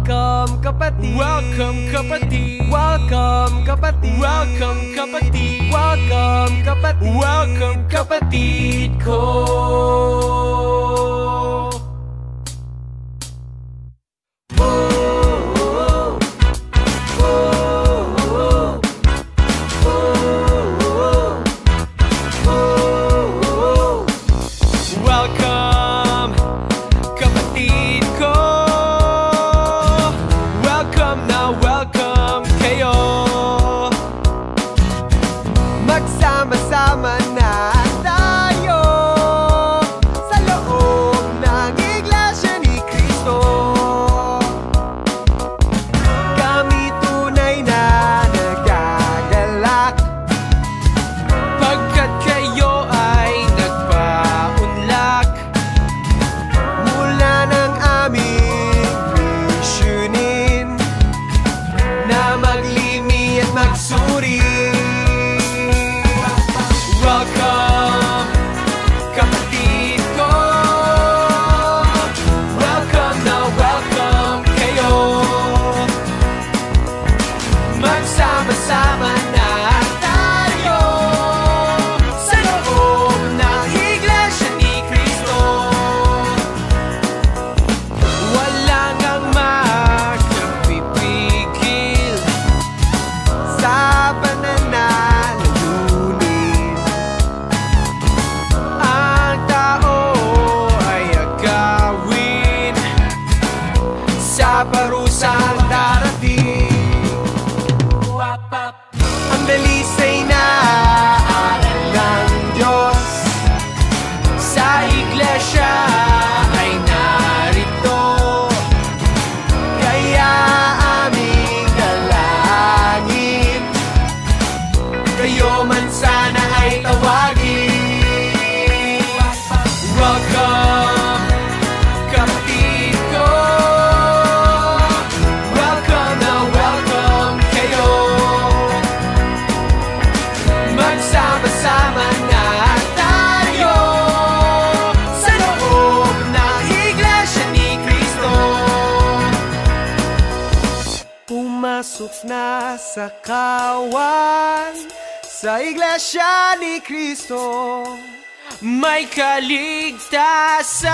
Welcome kapatid. Welcome kapatid. Welcome kapatid. Welcome kapatid. Welcome kapatid. Welcome kapatid ko. Magsama-sama na tayo sa loob ng Iglesia ni Cristo. Kami tunay na nagagalak pagkat kayo ay nagpaunlak mula ng aming misyonin na maglimi at magsuri. Welcome, kapatid ko. Welcome na welcome kayo. Magsama-sama na tayo sa loob ng Iglesia ni Cristo. Walang ang makapipigil Sa pananalalunin ang tao ay agawin sa parusang darating. ang dalisay na aral ng Diyos Sa iglesia ay narito, kaya aming dalangin kayo man sana ay tawagin. Welcome, kapatid ko. Welcome na welcome kayo. Magsama-sama na tayo sa loob ng Iglesia ni Cristo. Pumasok na sa kawan sa Iglesia ni Cristo. May kaligtasan.